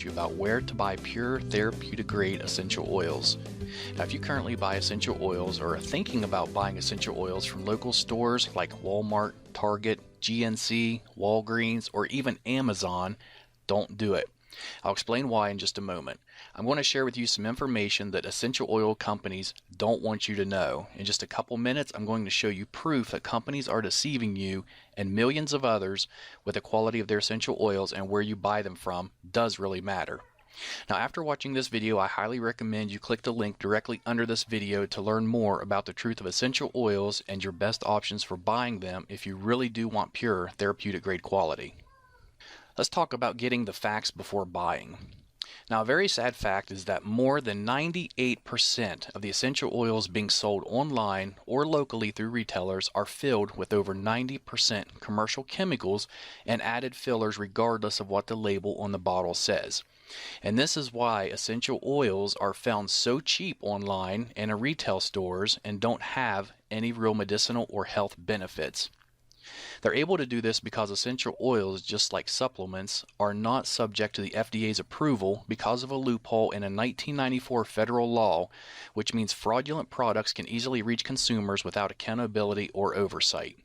you about where to buy pure therapeutic grade essential oils. Now, if you currently buy essential oils or are thinking about buying essential oils from local stores like Walmart, Target, GNC, Walgreens, or even Amazon, don't do it. I'll explain why in just a moment. I'm going to share with you some information that essential oil companies don't want you to know. In just a couple minutes, I'm going to show you proof that companies are deceiving you and millions of others with the quality of their essential oils, and where you buy them from does really matter. Now, after watching this video, I highly recommend you click the link directly under this video to learn more about the truth of essential oils and your best options for buying them if you really do want pure therapeutic grade quality. Let's talk about getting the facts before buying. Now, a very sad fact is that more than 98% of the essential oils being sold online or locally through retailers are filled with over 90% commercial chemicals and added fillers regardless of what the label on the bottle says. And this is why essential oils are found so cheap online and in retail stores and don't have any real medicinal or health benefits. They're able to do this because essential oils, just like supplements, are not subject to the FDA's approval because of a loophole in a 1994 federal law, which means fraudulent products can easily reach consumers without accountability or oversight.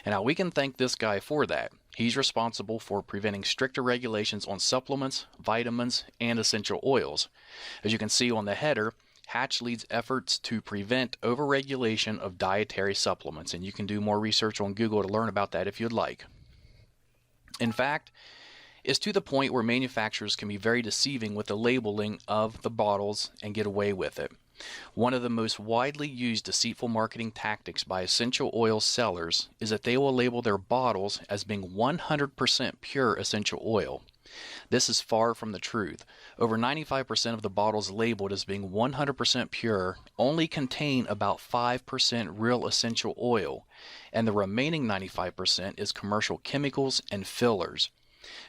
And now we can thank this guy for that. He's responsible for preventing stricter regulations on supplements, vitamins, and essential oils. As you can see on the header, Hatch leads efforts to prevent overregulation of dietary supplements, and you can do more research on Google to learn about that if you'd like. In fact, it's to the point where manufacturers can be very deceiving with the labeling of the bottles and get away with it. One of the most widely used deceitful marketing tactics by essential oil sellers is that they will label their bottles as being 100% pure essential oil. This is far from the truth. Over 95% of the bottles labeled as being 100% pure only contain about 5% real essential oil, and the remaining 95% is commercial chemicals and fillers.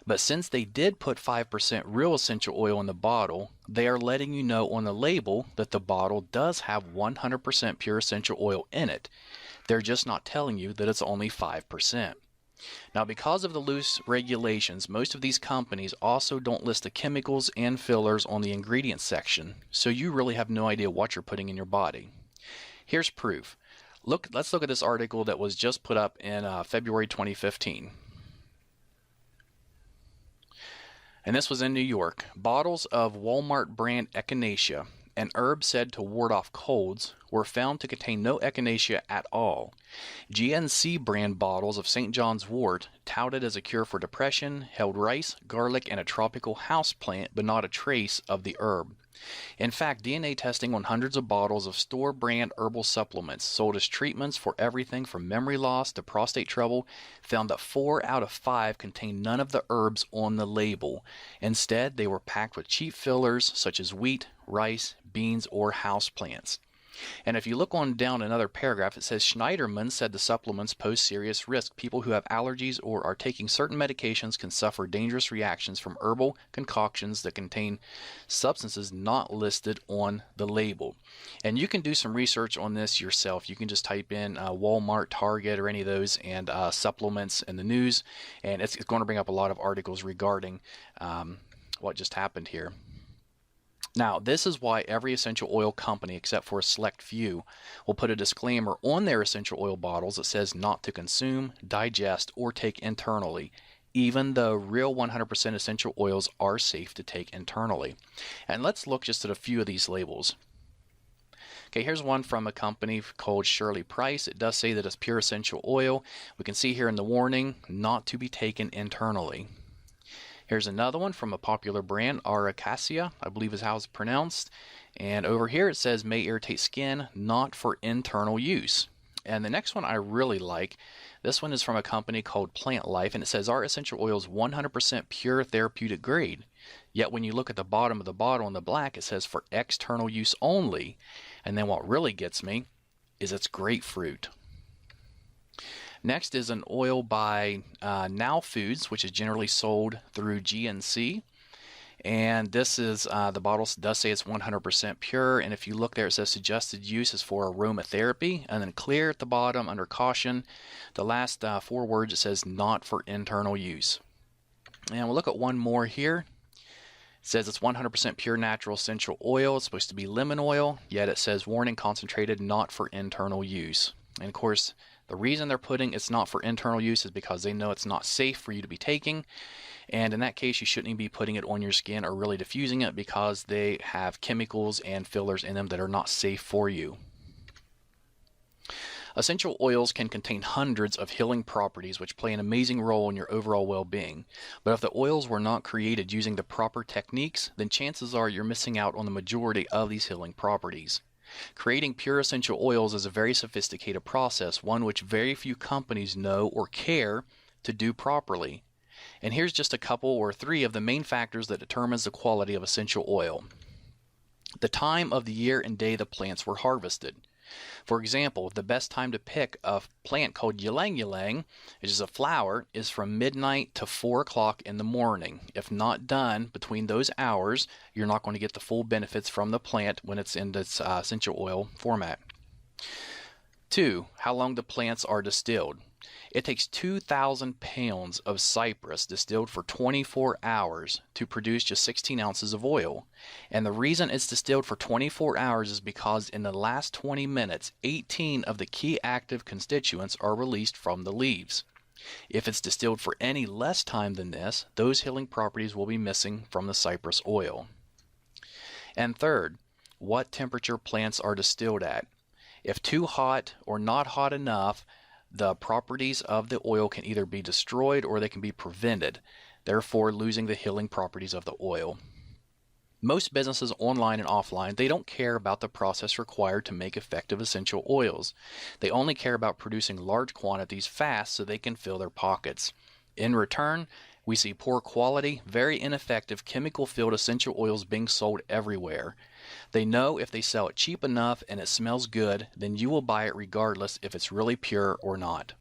But since they did put 5% real essential oil in the bottle, they are letting you know on the label that the bottle does have 100% pure essential oil in it. They're just not telling you that it's only 5%. Now, because of the loose regulations, most of these companies also don't list the chemicals and fillers on the ingredients section, so you really have no idea what you're putting in your body. Here's proof. Let's look at this article that was just put up in February 2015. And this was in New York. Bottles of Walmart brand echinacea, an herb said to ward off colds, were found to contain no echinacea at all. GNC brand bottles of St. John's wort, touted as a cure for depression, held rice, garlic, and a tropical house plant, but not a trace of the herb. In fact, DNA testing on hundreds of bottles of store-brand herbal supplements sold as treatments for everything from memory loss to prostate trouble found that 4 out of 5 contained none of the herbs on the label. Instead, they were packed with cheap fillers such as wheat, rice, beans, or houseplants. And if you look on down another paragraph, it says Schneiderman said the supplements pose serious risk. People who have allergies or are taking certain medications can suffer dangerous reactions from herbal concoctions that contain substances not listed on the label. And you can do some research on this yourself. You can just type in Walmart, Target, or any of those, and supplements in the news, and it's going to bring up a lot of articles regarding what just happened here. Now, this is why every essential oil company, except for a select few, will put a disclaimer on their essential oil bottles that says not to consume, digest, or take internally, even though real 100% essential oils are safe to take internally. And let's look just at a few of these labels. Okay, here's one from a company called Shirley Price. It does say that it's pure essential oil. We can see here in the warning, not to be taken internally. Here's another one from a popular brand, Aracacia, I believe is how it's pronounced. And over here it says may irritate skin, not for internal use. And the next one I really like. This one is from a company called Plant Life, and it says our essential oil is 100% pure therapeutic grade. Yet when you look at the bottom of the bottle in the black, it says for external use only. And then what really gets me is it's grapefruit. Next is an oil by Now Foods, which is generally sold through GNC. And this is, the bottle does say it's 100% pure. And if you look there, it says suggested use is for aromatherapy. And then clear at the bottom under caution. The last 4 words, it says not for internal use. And we'll look at one more here. says it's 100% pure natural essential oil. It's supposed to be lemon oil, yet it says warning concentrated, not for internal use. And of course, the reason they're putting it's not for internal use is because they know it's not safe for you to be taking. And in that case, you shouldn't even be putting it on your skin or really diffusing it because they have chemicals and fillers in them that are not safe for you. Essential oils can contain hundreds of healing properties which play an amazing role in your overall well-being. But if the oils were not created using the proper techniques, then chances are you're missing out on the majority of these healing properties. Creating pure essential oils is a very sophisticated process, one which very few companies know or care to do properly. And here's just a couple or three of the main factors that determines the quality of essential oil. The time of the year and day the plants were harvested. For example, the best time to pick a plant called ylang ylang, which is a flower, is from midnight to 4 o'clock in the morning. If not done between those hours, you're not going to get the full benefits from the plant when it's in this essential oil format. 2. How long the plants are distilled. It takes 2,000 pounds of cypress distilled for 24 hours to produce just 16 ounces of oil. And the reason it's distilled for 24 hours is because in the last 20 minutes, 18 of the key active constituents are released from the leaves. If it's distilled for any less time than this, those healing properties will be missing from the cypress oil. And third, what temperature plants are distilled at. If too hot or not hot enough, the properties of the oil can either be destroyed or they can be prevented, therefore losing the healing properties of the oil. Most businesses online and offline, they don't care about the process required to make effective essential oils. They only care about producing large quantities fast so they can fill their pockets. In return, we see poor quality, very ineffective chemical-filled essential oils being sold everywhere. They know if they sell it cheap enough and it smells good, then you will buy it regardless if it's really pure or not.